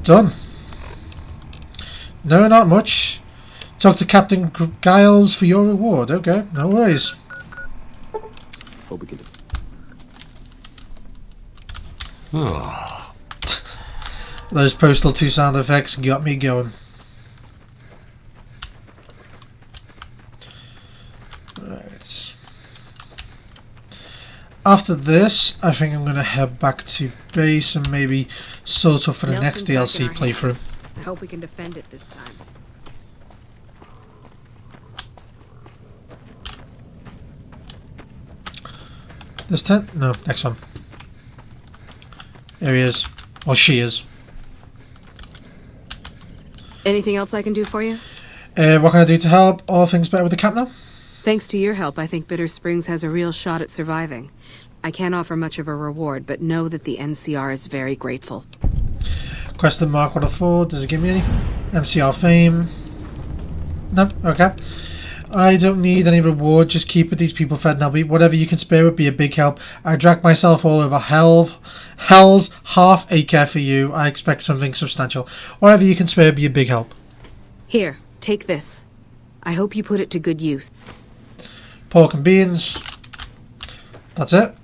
Done. No, not much. Talk to Captain Giles for your reward. Okay, no worries. What we can do. Oh. Those Postal 2 sound effects got me going. Right. After this, I think I'm going to head back to base and maybe sort up for the next DLC playthrough. I hope we can defend it this time. This tent? No, next one. There he is. Well, she is. Anything else I can do for you? What can I do to help? All things better with the cap now? Thanks to your help, I think Bitter Springs has a real shot at surviving. I can't offer much of a reward, but know that the NCR is very grateful. Question mark 104. Does it give me anything? MCR fame. No? Okay. I don't need any reward. Just keep these people fed and happy. Whatever you can spare would be a big help. I dragged myself all over hell's half acre for you. I expect something substantial. Whatever you can spare would be a big help. Here, take this. I hope you put it to good use. Pork and beans. That's it.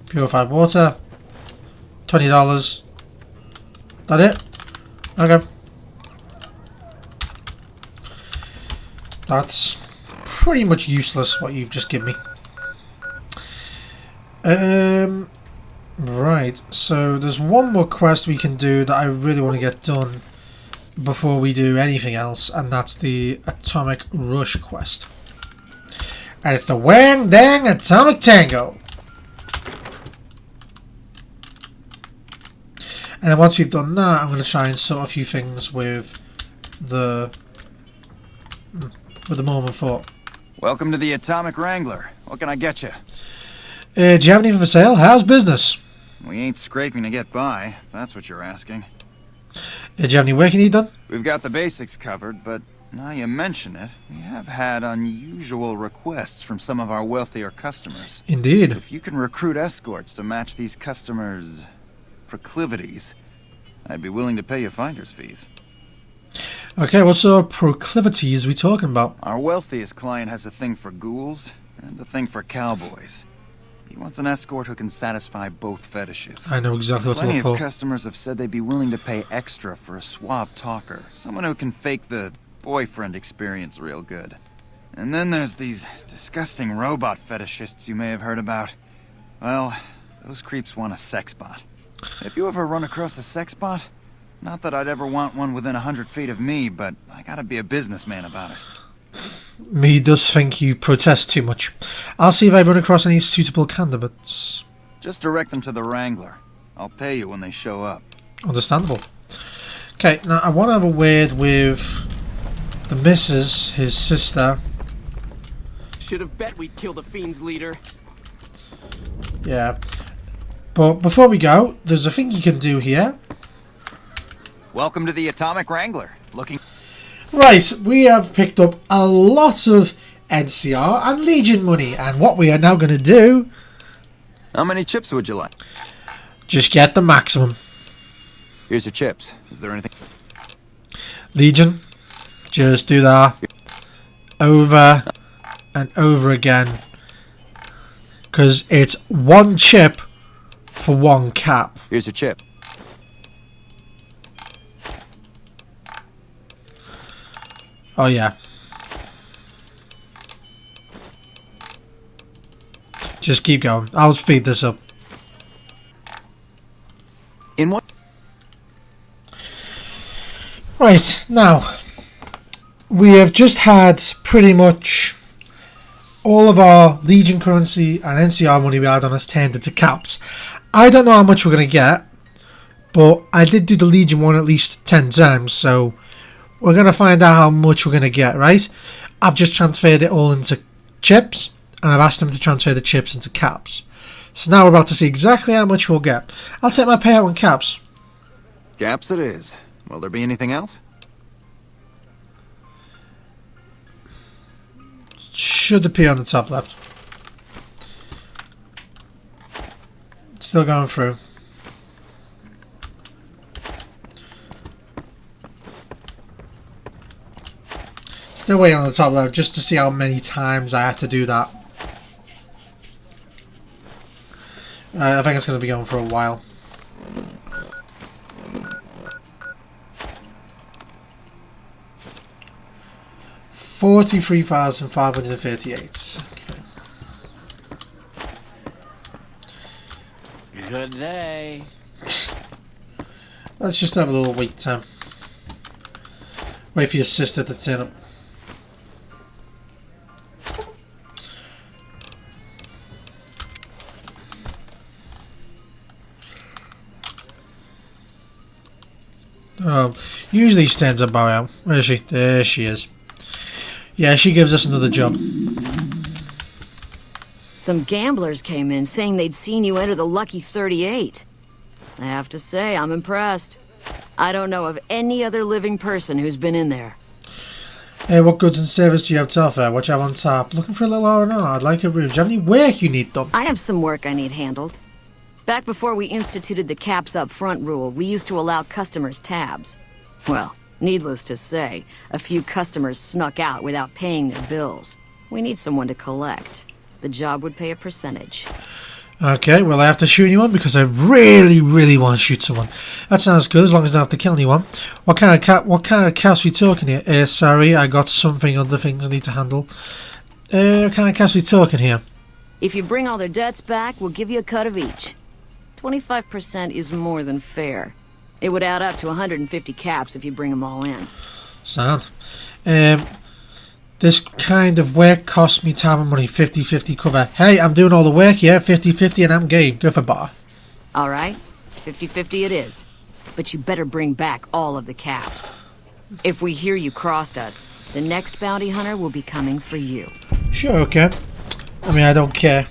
Purified water. $20. That it? Okay. That's pretty much useless what you've just given me. Right, so there's one more quest we can do that I really want to get done before we do anything else, and that's the Atomic Rush quest. And it's the Wang Dang Atomic Tango. And then once we've done that, I'm going to try and sort a few things with the moment for. Welcome to the Atomic Wrangler. What can I get you? Do you have anything for sale? How's business? We ain't scraping to get by, if that's what you're asking. Do you have any work you need done? We've got the basics covered, but now you mention it, we have had unusual requests from some of our wealthier customers. Indeed. If you can recruit escorts to match these customers' proclivities, I'd be willing to pay you finder's fees. Okay, what sort of proclivities are we talking about? Our wealthiest client has a thing for ghouls and a thing for cowboys. He wants an escort who can satisfy both fetishes. I know exactly what to Plenty look for. of customers have said they'd be willing to pay extra for a suave talker, someone who can fake the boyfriend experience real good. And then there's these disgusting robot fetishists you may have heard about. Well, those creeps want a sex bot. If you ever run across a sex bot, not that I'd ever want one within 100 feet of me, but I gotta be a businessman about it. Me does think you protest too much. I'll see if I run across any suitable candidates. Just direct them to the Wrangler. I'll pay you when they show up. Understandable. Okay, now I want to have a word with the missus, his sister. Should have bet we'd kill the Fiend's leader. Yeah. But before we go, there's a thing you can do here. Welcome to the Atomic Wrangler. Looking... Right, we have picked up a lot of NCR and Legion money, and what we are now going to do... How many chips would you like? Just get the maximum. Here's your chips. Is there anything... Legion, just do that over and over again. Because it's one chip for one cap. Here's your chip. Oh yeah. Just keep going. I'll speed this up. In what? Right, now we have just had pretty much all of our Legion currency and NCR money we had on us turned into caps. I don't know how much we're going to get, but I did do the Legion one at least 10 times, so we're going to find out how much we're going to get, right? I've just transferred it all into chips, and I've asked them to transfer the chips into caps. So now we're about to see exactly how much we'll get. I'll take my payout on caps. Caps it is. Will there be anything else? Should appear on the top left. Still going through. Still waiting on the top level just to see how many times I had to do that. I think it's going to be going for a while. $43,538. Okay. Good day. Let's just have a little wait time. Wait for your sister to turn up. Usually she turns up by now. Where is she? There she is. Yeah, she gives us another job. Some gamblers came in saying they'd seen you enter the Lucky 38. I have to say, I'm impressed. I don't know of any other living person who's been in there. Hey, what goods and service do you have to offer? What do you have on tap? Looking for a little R&R. I'd like a room. Do you have any work you need done? I have some work I need handled. Back before we instituted the caps up front rule, we used to allow customers tabs. Well, needless to say, a few customers snuck out without paying their bills. We need someone to collect. The job would pay a percentage. Okay, well I have to shoot anyone because I really, really want to shoot someone. That sounds good as long as I don't have to kill anyone. What kind of caps are we talking here? Sorry, I got other things I need to handle. What kind of caps are we talking here? If you bring all their debts back, we'll give you a cut of each. 25% is more than fair. It would add up to 150 caps if you bring them all in. Sound. This kind of work costs me time and money. 50-50 cover. Hey, I'm doing all the work here. 50-50 and I'm game. Go for bar. Alright, 50-50 it is. But you better bring back all of the caps. If we hear you crossed us, the next bounty hunter will be coming for you. Sure, okay. I mean, I don't care.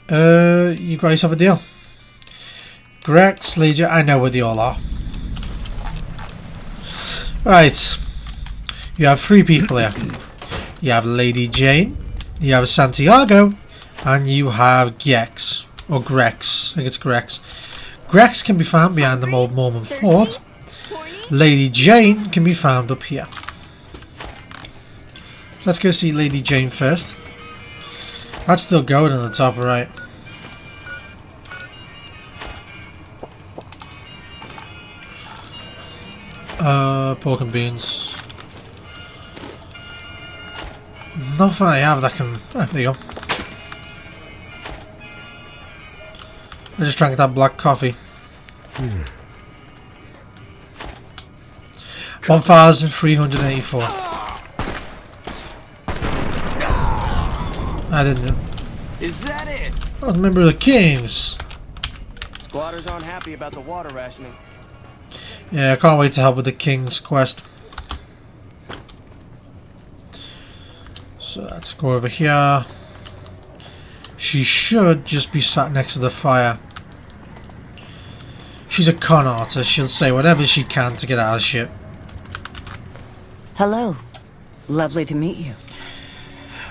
You guys have a deal. Grex, Legion, I know where they all are. Right. You have 3 people here. You have Lady Jane, you have Santiago, and you have Gex. Or Grex. I think it's Grex. Grex can be found behind the old Mormon fort. Lady Jane can be found up here. Let's go see Lady Jane first. That's still going on the top right. Pork and beans. Nothing I have that can... Oh, there you go. I just drank that black coffee. 1,384. I didn't know. Is that it? I was a member of the Kings. Squatters aren't happy about the water rationing. Yeah, I can't wait to help with the King's quest. So let's go over here. She should just be sat next to the fire. She's a con artist. She'll say whatever she can to get out of shit. Hello. Lovely to meet you.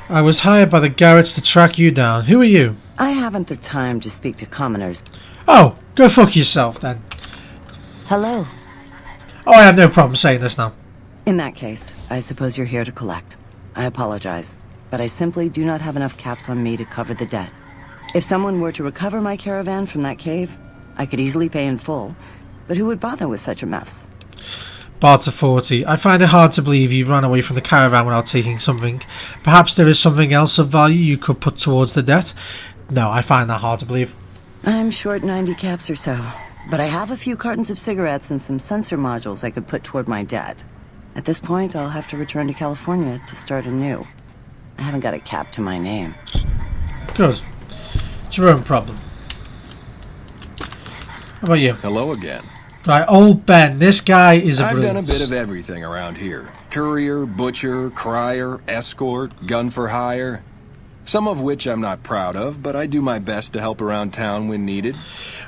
I was hired by the Garretts to track you down. Who are you? I haven't the time to speak to commoners. Oh, go fuck yourself then. Hello. Oh, I have no problem saying this now. In that case, I suppose you're here to collect. I apologize, but I simply do not have enough caps on me to cover the debt. If someone were to recover my caravan from that cave, I could easily pay in full, but who would bother with such a mess? Barter 40. I find it hard to believe you ran away from the caravan without taking something. Perhaps there is something else of value you could put towards the debt? No, I find that hard to believe. I'm short 90 caps or so, but I have a few cartons of cigarettes and some sensor modules I could put toward my debt. At this point, I'll have to return to California to start anew. I haven't got a cap to my name. Good. It's your own problem. How about you? Hello again. Right, old Ben. This guy is a I've brilliant. done a bit of everything around here. Courier, butcher, crier, escort, gun for hire. Some of which I'm not proud of, but I do my best to help around town when needed.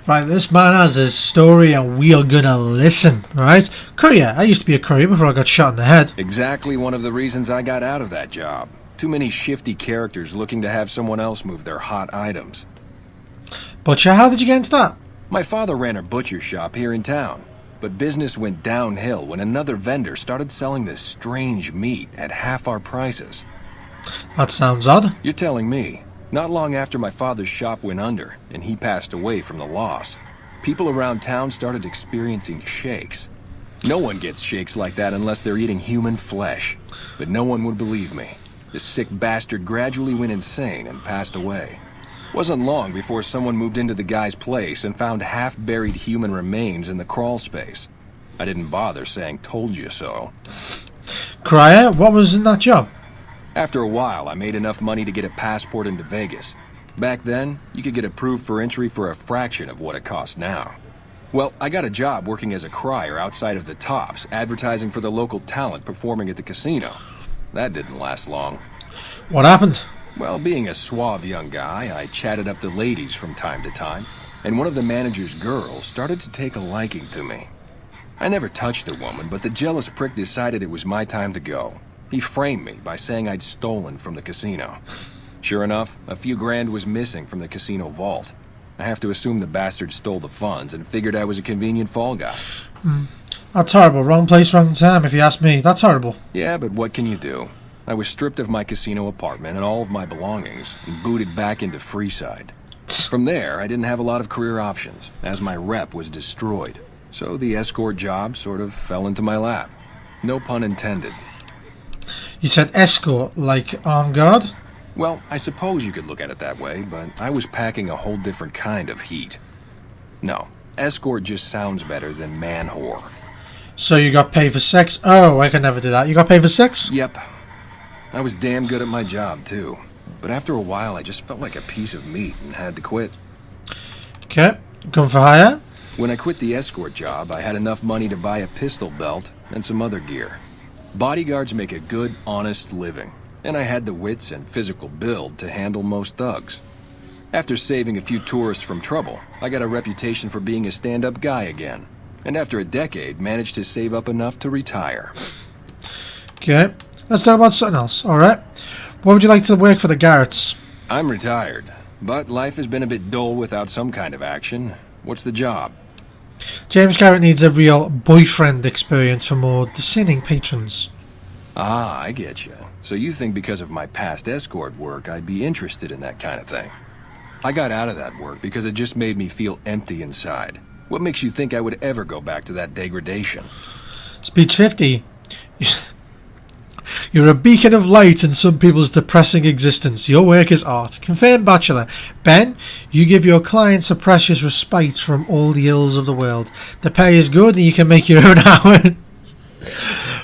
Right, this man has his story and we are gonna listen, right? Courier. I used to be a courier before I got shot in the head. Exactly one of the reasons I got out of that job. Too many shifty characters looking to have someone else move their hot items. Butcher, how did you get into that? My father ran a butcher shop here in town. but business went downhill when another vendor started selling this strange meat at half our prices. That sounds odd. You're telling me. Not long after my father's shop went under, and he passed away from the loss, people around town started experiencing shakes. No one gets shakes like that unless they're eating human flesh. But no one would believe me. This sick bastard gradually went insane and passed away. Wasn't long before someone moved into the guy's place and found half-buried human remains in the crawl space. I didn't bother saying "told you so." Crier, what was in that job? After a while, I made enough money to get a passport into Vegas. Back then, you could get approved for entry for a fraction of what it costs now. Well, I got a job working as a crier outside of the Tops, advertising for the local talent performing at the casino. That didn't last long. What happened? Well, being a suave young guy, I chatted up the ladies from time to time, and one of the manager's girls started to take a liking to me. I never touched the woman, but the jealous prick decided it was my time to go. He framed me by saying I'd stolen from the casino. Sure enough, a few grand was missing from the casino vault. I have to assume the bastard stole the funds and figured I was a convenient fall guy. That's horrible. Wrong place, wrong time, if you ask me. That's horrible. Yeah, but what can you do? I was stripped of my casino apartment and all of my belongings and booted back into Freeside. From there, I didn't have a lot of career options, as my rep was destroyed. So the escort job sort of fell into my lap. No pun intended. You said escort, like armed guard? Well, I suppose you could look at it that way, but I was packing a whole different kind of heat. No, escort just sounds better than man whore. So you got paid for sex? Oh, I could never do that. You got paid for sex? Yep. I was damn good at my job, too. But after a while, I just felt like a piece of meat and had to quit. Okay. Gun for hire? When I quit the escort job, I had enough money to buy a pistol belt and some other gear. Bodyguards make a good, honest living, and I had the wits and physical build to handle most thugs. After saving a few tourists from trouble, I got a reputation for being a stand-up guy again, and after a decade, managed to save up enough to retire. Okay. Let's talk about something else, alright? What would you like to work for the Garretts? I'm retired, but life has been a bit dull without some kind of action. What's the job? James Garrett needs a real boyfriend experience for more discerning patrons. Ah, I get you. So you think because of my past escort work, I'd be interested in that kind of thing. I got out of that work because it just made me feel empty inside. What makes you think I would ever go back to that degradation? Speech 50. You're a beacon of light in some people's depressing existence. Your work is art. Confirmed bachelor. Ben, you give your clients a precious respite from all the ills of the world. The pay is good and you can make your own hours.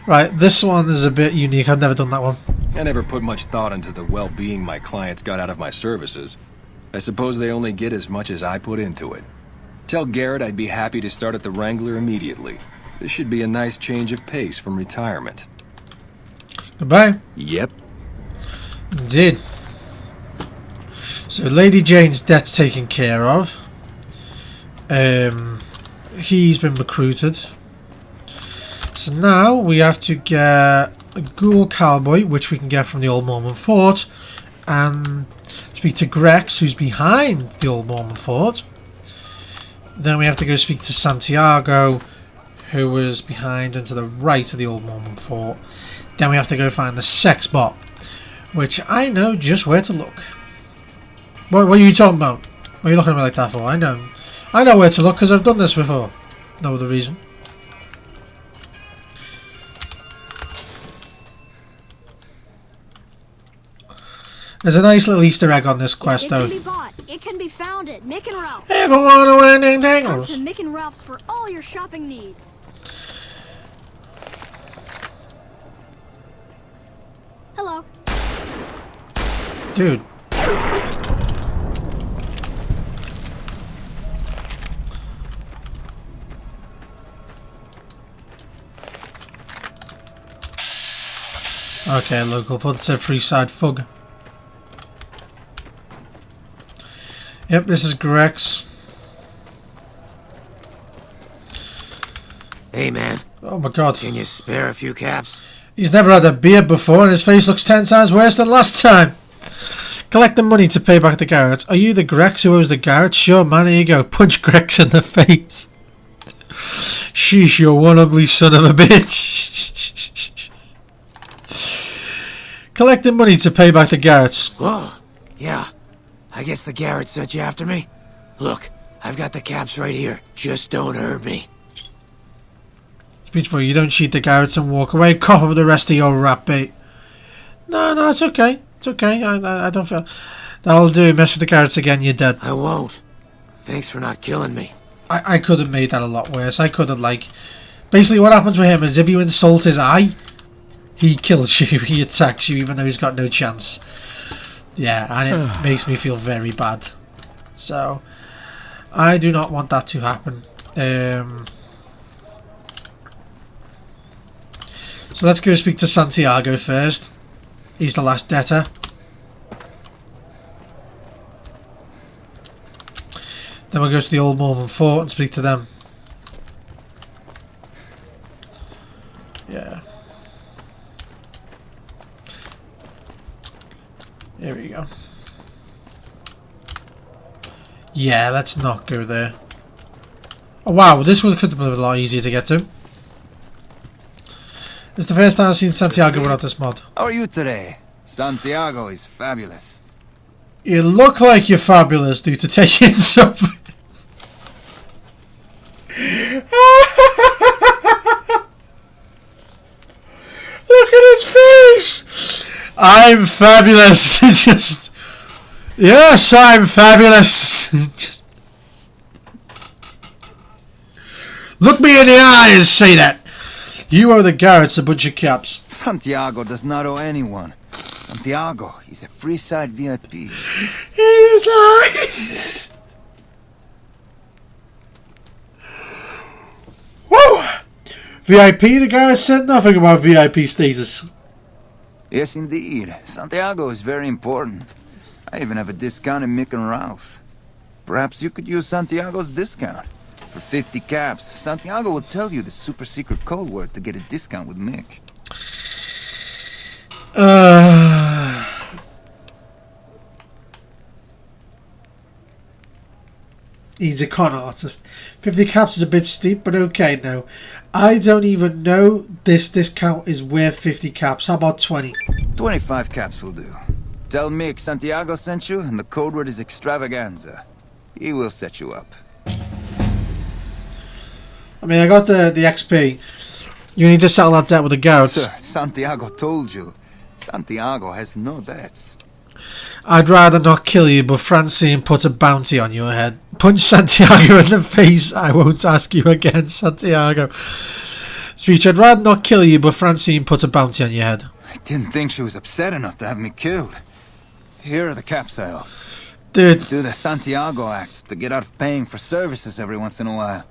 Right, this one is a bit unique. I've never done that one. I never put much thought into the well-being my clients got out of my services. I suppose they only get as much as I put into it. Tell Garrett I'd be happy to start at the Wrangler immediately. This should be a nice change of pace from retirement. Goodbye. Yep. Indeed. So Lady Jane's debt's taken care of. He's been recruited. So now we have to get a ghoul cowboy, which we can get from the Old Mormon Fort, and speak to Grex, who's behind the Old Mormon Fort. Then we have to go speak to Santiago, who was behind and to the right of the Old Mormon Fort. Then we have to go find the sex bot, which I know just where to look. What are you talking about? What are you looking at me like that for? I know where to look because I've done this before. No other reason. There's a nice little Easter egg on this quest, though. It can be bought. It can be found at Mick and Ralph's. Hey, go on away and Come tangles. to Mick and Ralph's for all your shopping needs. Hello. Dude. Okay, local put said Freeside Fug. Yep, this is Grex. Hey, man. Oh my god. Can you spare a few caps? He's never had a beer before and his face looks 10 times worse than last time. Collect the money to pay back the Garretts. Are you the Grex who owes the Garretts? Sure, man, here you go. Punch Grex in the face. Sheesh, you're one ugly son of a bitch. Collecting money to pay back the Garretts. Whoa. Yeah. I guess the Garretts sent you after me? Look, I've got the caps right here. Just don't hurt me. It's beautiful. You don't cheat the Garretts and walk away. Cop up the rest of your rat bait. No, it's okay. It's okay. I don't feel... That'll do. Mess with the Garretts again, you're dead. I won't. Thanks for not killing me. I could have made that a lot worse. I could have, like... Basically, what happens with him is if you insult his eye, he kills you. He attacks you even though he's got no chance. Yeah, and it makes me feel very bad. So, I do not want that to happen. So let's go speak to Santiago first. He's the last debtor. Then we'll go to the Old Mormon Fort and speak to them. Yeah. Here we go. Yeah, let's not go there. Oh wow, this one could have been a lot easier to get to. It's the first time I've seen Santiago without this mod. How are you today? Santiago is fabulous. You look like you're fabulous due to taking something. Look at his face! I'm fabulous. Just... Yes, I'm fabulous. Just... Look me in the eyes, say that. You owe the Garretts a bunch of caps. Santiago does not owe anyone. Santiago is a free side VIP. His eyes. Woo! VIP, the Garretts said nothing about VIP status. Yes, indeed. Santiago is very important. I even have a discount in Mick and Ralph's. Perhaps you could use Santiago's discount. For 50 caps, Santiago will tell you the super secret code word to get a discount with Mick. He's a con artist. 50 caps is a bit steep, but okay now. I don't even know this discount is worth 50 caps. How about 20? 25 caps will do. Tell Mick Santiago sent you, and the code word is extravaganza. He will set you up. I mean, I got the XP. You need to settle that debt with the Garretts. Sir, Santiago told you. Santiago has no debts. I'd rather not kill you, but Francine put a bounty on your head. Punch Santiago in the face. I won't ask you again, Santiago. Speech, I'd rather not kill you, but Francine put a bounty on your head. I didn't think she was upset enough to have me killed. Here are the caps, I'll... Dude. Do the Santiago act to get out of paying for services every once in a while.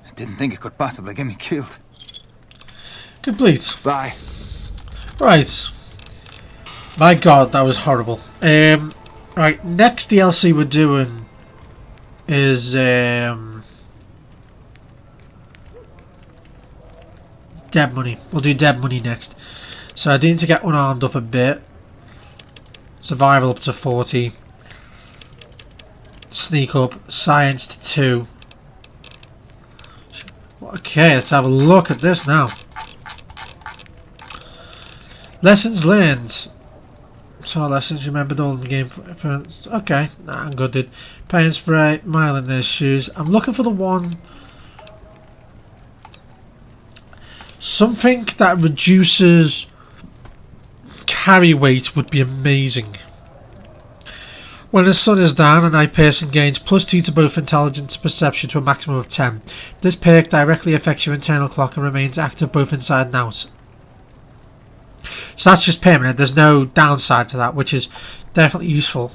I didn't think it could possibly get me killed. Complete. Bye. Right. My god, that was horrible. Right, next DLC we're doing is dead money. We'll do dead money next. So I need to get unarmed up a bit. Survival up to 40. Sneak up. Science to 2. Okay, let's have a look at this now. Lessons learned. So lessons remembered all in the game. Okay, nah, I'm good, dude. Paint spray, mile in their shoes. I'm looking for the one. Something that reduces carry weight would be amazing. When the sun is down, an eye person gains +2 to both intelligence and perception to a maximum of 10. This perk directly affects your internal clock and remains active both inside and out. So that's just permanent. There's no downside to that, which is definitely useful.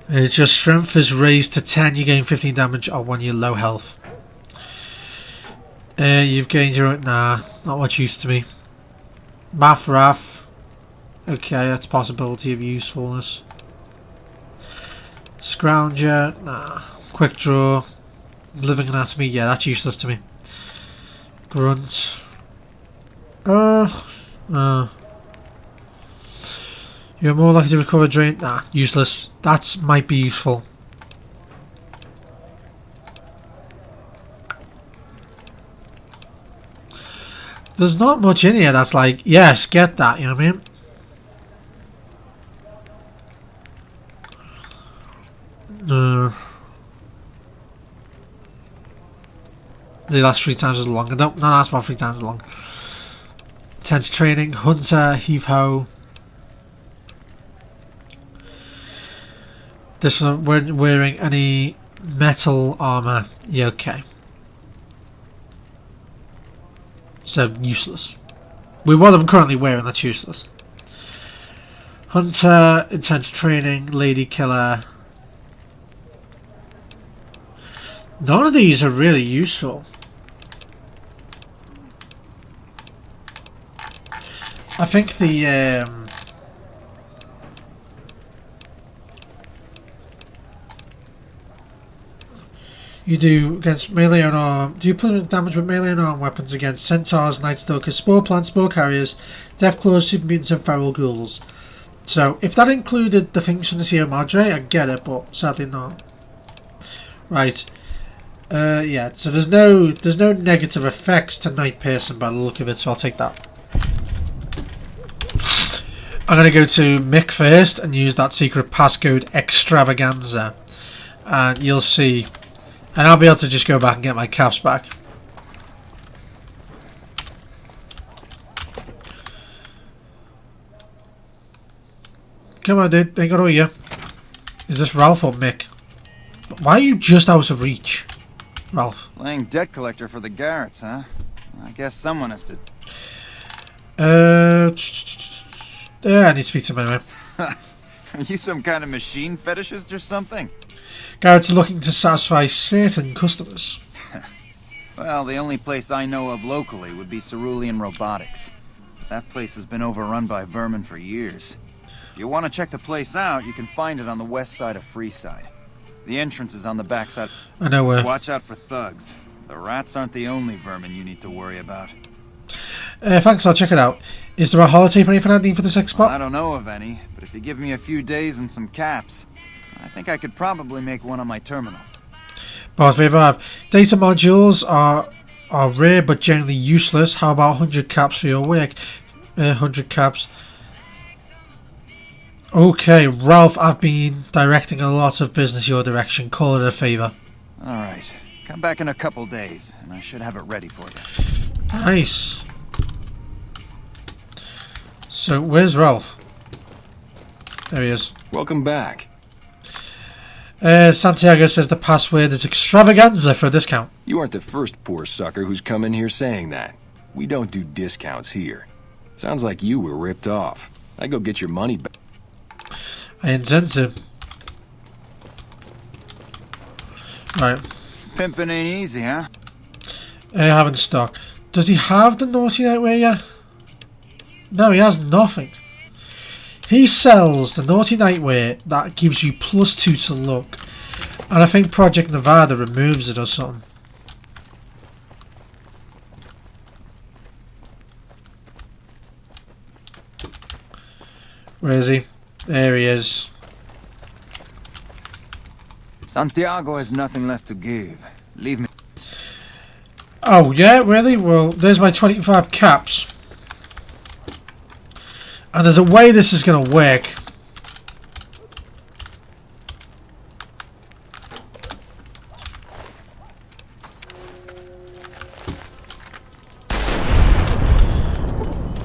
It's your strength is raised to 10. You gain 15 damage on when you're low health. You've gained your own... Nah, not much use to me. Math Wrath. Okay, that's a possibility of usefulness. Scrounger. Nah. Quick Draw. Living Anatomy. Yeah, that's useless to me. Grunt. You're more likely to recover drain. Nah, useless. That might be useful. There's not much in here that's like, yes, get that, you know what I mean? They last 3 times as long. I don't not last about 3 times as long. Intense training, hunter, heave-ho. This one weren't wearing any metal armor. Yeah, okay. So useless. With what I'm currently wearing, that's useless. Hunter, intense training, lady killer. None of these are really useful. I think the you do against melee unarmed. Do you put damage with melee unarmed weapons against centaurs, night stalkers, spore plants, spore carriers, deathclaws, super mutants, and feral ghouls? So if that included the things from the Sierra Madre, I get it, but sadly not. Right. Yeah. So there's no negative effects to Night Person by the look of it, so I'll take that. I'm going to go to Mick first and use that secret passcode extravaganza, and you'll see, and I'll be able to just go back and get my caps back. Come on, dude, ain't got all you. Is this Ralph or Mick? Why are you just out of reach, Ralph? Playing debt collector for the Garretts, huh? I guess someone has to... Yeah, I need to speak to him anyway. Are you some kind of machine fetishist or something? Garrett's looking to satisfy certain customers. Well, the only place I know of locally would be Cerulean Robotics. That place has been overrun by vermin for years. If you want to check the place out, you can find it on the west side of Freeside. The entrance is on the back side. I know where. Just watch out for thugs. The rats aren't the only vermin you need to worry about. Thanks, I'll check it out. Is there a holotape or anything I need for this export? Well, I don't know of any, but if you give me a few days and some caps, I think I could probably make one on my terminal. Both favor have. Data modules are rare but generally useless. How about 100 caps for your work? 100 caps. Okay, Ralph, I've been directing a lot of business your direction. Call it a favor. Alright, come back in a couple days, and I should have it ready for you. Nice. So, where's Ralph? There he is. Welcome back. Santiago says the password is extravaganza for a discount. You aren't the first poor sucker who's come in here saying that. We don't do discounts here. Sounds like you were ripped off. I go get your money back. I intend to. Right. Pimpin' ain't easy, huh? I have in stock. Does he have the Naughty Nightwear yet? No, he has nothing. He sells the Naughty Nightwear that gives you +2 to luck. And I think Project Nevada removes it or something. Where is he? There he is. Santiago has nothing left to give. Leave me. Oh, yeah? Really? Well, there's my 25 caps. And there's a way this is going to work.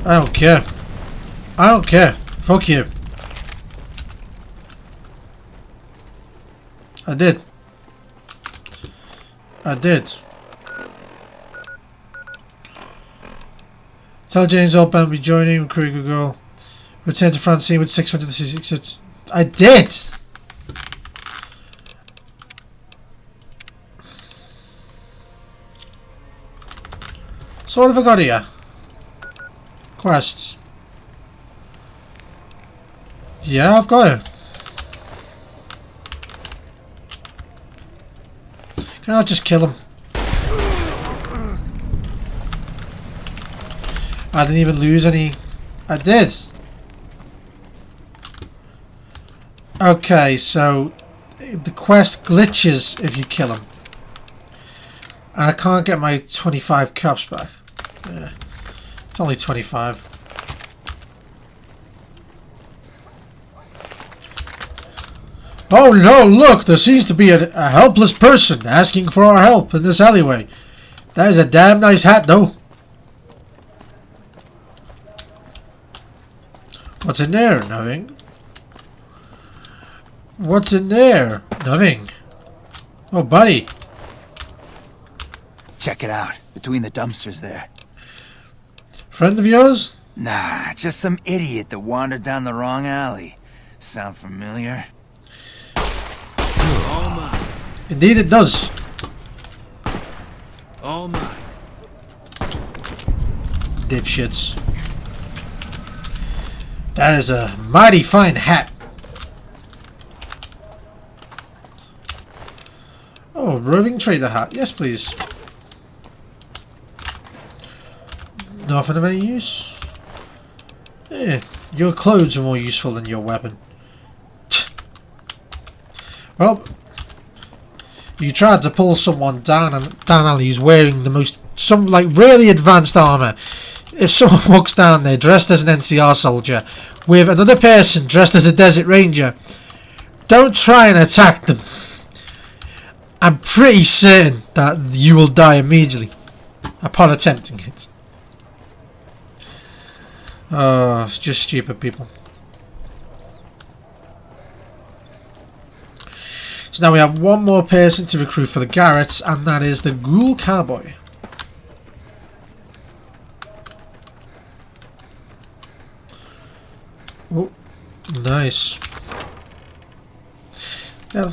I don't care. I don't care. Fuck you. I did. I did. Tell James Oldbound to be joining Kruger Girl. Return to Francine with 666. I did! So what have I got here? Quests. Yeah, I've got it. Can I just kill him? I didn't even lose any. I did. Okay, so the quest glitches if you kill him. And I can't get my 25 caps back. Yeah. It's only 25. Oh no, look! There seems to be a helpless person asking for our help in this alleyway. That is a damn nice hat, though. What's in there? Nothing. What's in there? Nothing. Oh, buddy. Check it out. Between the dumpsters there. Friend of yours? Nah, just some idiot that wandered down the wrong alley. Sound familiar? All mine. Indeed it does. All mine. Dipshits. That is a mighty fine hat. Oh, roving trader hat. Yes, please. Nothing of any use. Yeah, your clothes are more useful than your weapon. Well, you tried to pull someone down alley who's wearing some really advanced armor. If someone walks down there dressed as an NCR soldier with another person dressed as a desert ranger, don't try and attack them. I'm pretty certain that you will die immediately upon attempting it. Oh, it's just stupid people. So now we have one more person to recruit for the Garretts, and that is the Ghoul Cowboy. Oh, nice. Yeah.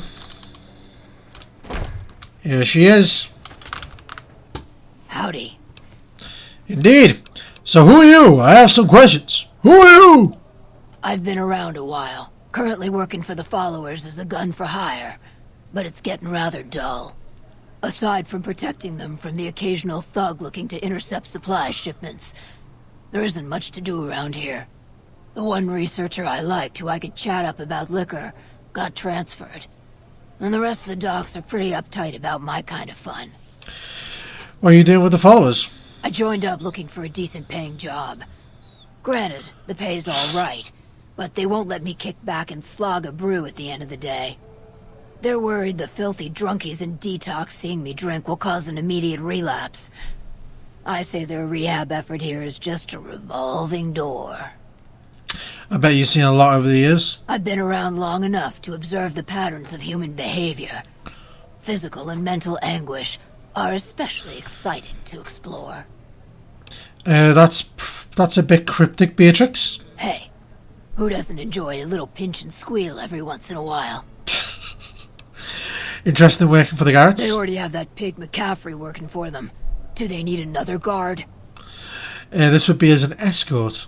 Here she is. Howdy. Indeed. So who are you? I have some questions. Who are you? I've been around a while. Currently working for the followers as a gun for hire. But it's getting rather dull. Aside from protecting them from the occasional thug looking to intercept supply shipments, there isn't much to do around here. The one researcher I liked, who I could chat up about liquor, got transferred. And the rest of the docs are pretty uptight about my kind of fun. What are you doing with the followers? I joined up looking for a decent paying job. Granted, the pay's all right, but they won't let me kick back and slog a brew at the end of the day. They're worried the filthy drunkies in detox seeing me drink will cause an immediate relapse. I say their rehab effort here is just a revolving door. I bet you've seen a lot over the years. I've been around long enough to observe the patterns of human behavior. Physical and mental anguish are especially exciting to explore. That's a bit cryptic, Beatrix. Hey, who doesn't enjoy a little pinch and squeal every once in a while? Interested in working for the Garretts? They already have that pig McCaffrey working for them. Do they need another guard? This would be as an escort.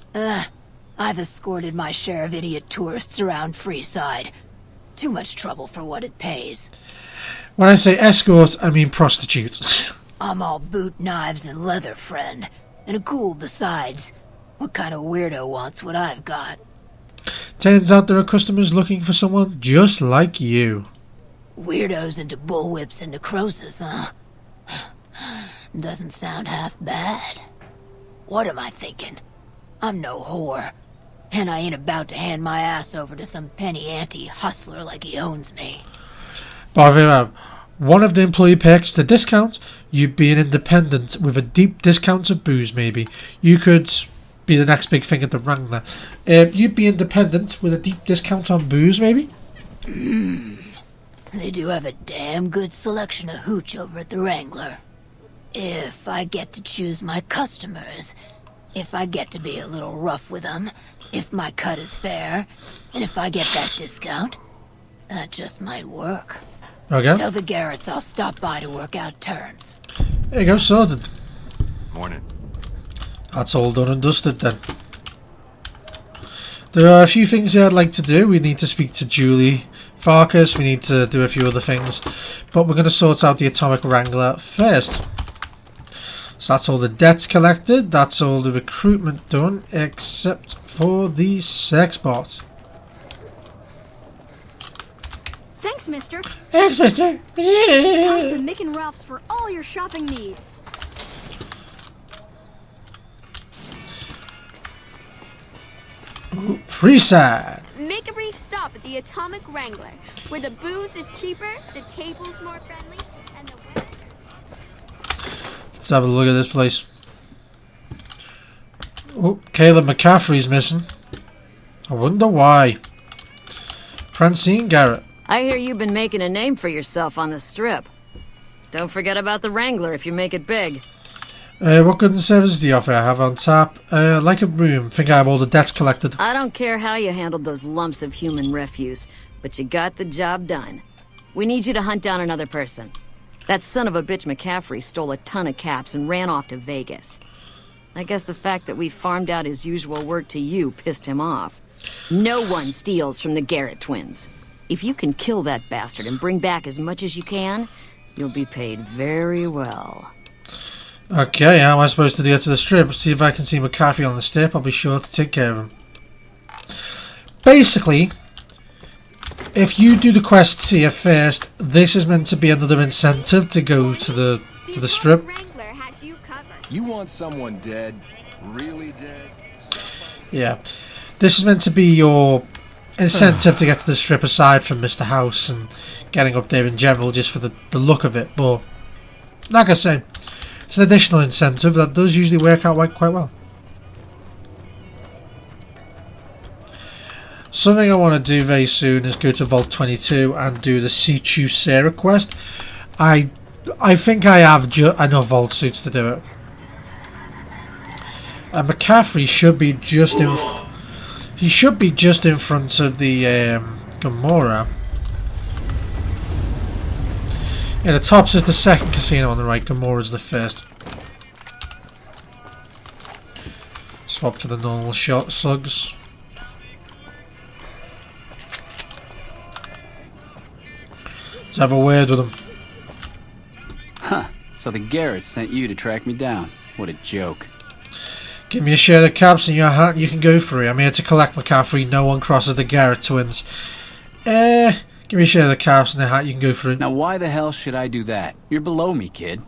I've escorted my share of idiot tourists around Freeside. Too much trouble for what it pays. When I say escort, I mean prostitute. I'm all boot, knives, and leather, friend. And a ghoul besides. What kind of weirdo wants what I've got? Turns out there are customers looking for someone just like you. Weirdos into bullwhips and necrosis, huh? Doesn't sound half bad. What am I thinking? I'm no whore. And I ain't about to hand my ass over to some penny ante hustler like he owns me. But one of the employee perks to discount, you'd be an independent with a deep discount of booze, maybe. You could be the next big thing at the Wrangler. You'd be independent with a deep discount on booze, maybe? They do have a damn good selection of hooch over at the Wrangler. If I get to choose my customers, if I get to be a little rough with them, if my cut is fair, and if I get that discount, that just might work. Okay. Tell the Garretts I'll stop by to work out terms. There you go, sorted. Morning. That's all done and dusted then. There are a few things here I'd like to do. We need to speak to Julie Farkas, we need to do a few other things, but we're going to sort out the Atomic Wrangler first. So that's all the debts collected, that's all the recruitment done, except for the sex bot. Thanks, mister. Thanks, mister. Come to Mick and Ralph's for all your shopping needs. Ooh, Freeside. Make a brief stop at the Atomic Wrangler, where the booze is cheaper, the table's more friendly, and the women... Let's have a look at this place. Oh, Caleb McCaffrey's missing. I wonder why. Francine Garrett. I hear you've been making a name for yourself on the strip. Don't forget about the Wrangler if you make it big. What goods and services do you offer? I have on tap. Like a room. Think I have all the debts collected. I don't care how you handled those lumps of human refuse, but you got the job done. We need you to hunt down another person. That son of a bitch McCaffrey stole a ton of caps and ran off to Vegas. I guess the fact that we farmed out his usual work to you pissed him off. No one steals from the Garrett twins. If you can kill that bastard and bring back as much as you can, you'll be paid very well. Okay, how am I supposed to get to the strip? See if I can see McCaffrey on the strip. I'll be sure to take care of him. Basically, if you do the quests here first, this is meant to be another incentive to go to the strip. You want someone dead? Really dead? Yeah. This is meant to be your incentive to get to the strip aside from Mr. House and getting up there in general just for the look of it. But, like I say, it's an additional incentive that does usually work out quite well. Something I want to do very soon is go to Vault 22 and do the Sichu Sarah quest. I think I have enough Vault suits to do it. And McCaffrey should be just in... He should be just in front of the Gamora. Yeah, the Tops is the second casino on the right. Gamora's the first. Swap to the normal shot slugs. Let's have a word with him. Huh. So the Garretts sent you to track me down. What a joke. Give me a share of the caps in your hat and you can go free. I'm here to collect McCaffrey. No one crosses the Garrett twins. Give me a share of the caps in the hat, you can go for it. Now why the hell should I do that? You're below me, kid.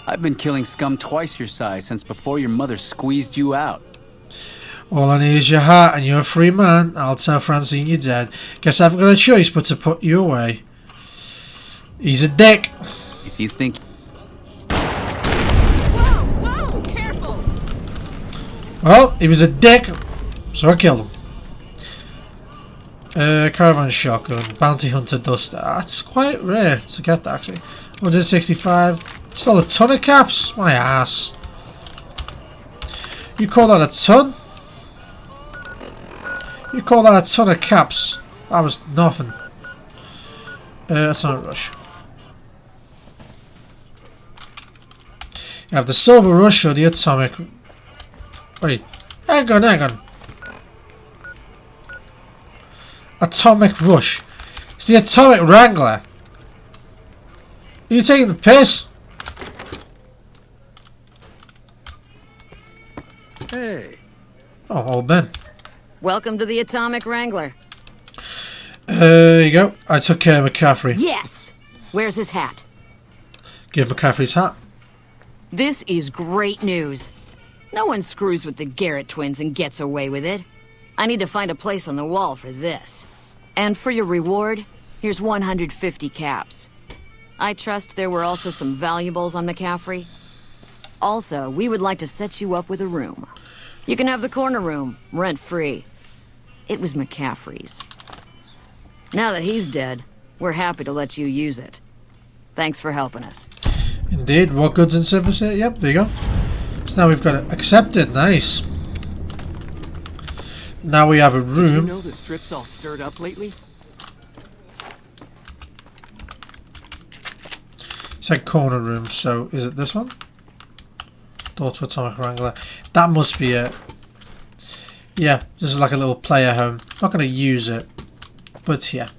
I've been killing scum twice your size since before your mother squeezed you out. All I need is your hat and you're a free man. I'll tell Francine you're dead. Guess I haven't got a choice but to put you away. He's a dick. If you think... Whoa, careful! Well, he was a dick, so I killed him. Caravan shotgun, bounty hunter duster. That's quite rare to get that, actually. 165. Stole a ton of caps. My ass. You call that a ton? You call that a ton of caps? That was nothing. That's not a rush. You have the silver rush or the atomic. Wait, hang on. Atomic rush. It's the Atomic Wrangler. Are you taking the piss? Hey. Oh, old Ben. Welcome to the Atomic Wrangler. There you go. I took care of McCaffrey. Yes! Where's his hat? Give McCaffrey's hat. This is great news. No one screws with the Garrett twins and gets away with it. I need to find a place on the wall for this. And for your reward, here's 150 caps. I trust there were also some valuables on McCaffrey. Also, we would like to set you up with a room. You can have the corner room, rent-free. It was McCaffrey's. Now that he's dead, we're happy to let you use it. Thanks for helping us. Indeed. What goods and services here? Yep, there you go. So now we've got it accepted. Nice. Now we have a room. Did you know the strip's all stirred up lately? It said corner room, so is it this one? Door to Atomic Wrangler. That must be it. Yeah, this is like a little player home. Not going to use it, but yeah.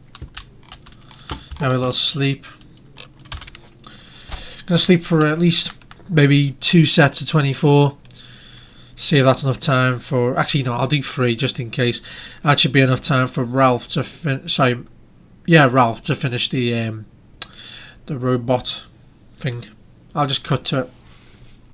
Have a little sleep. Going to sleep for at least maybe 2 sets of 24. See if that's enough time for... Actually, no, I'll do 3 just in case. That should be enough time for Ralph to Ralph to finish the robot thing. I'll just cut to it.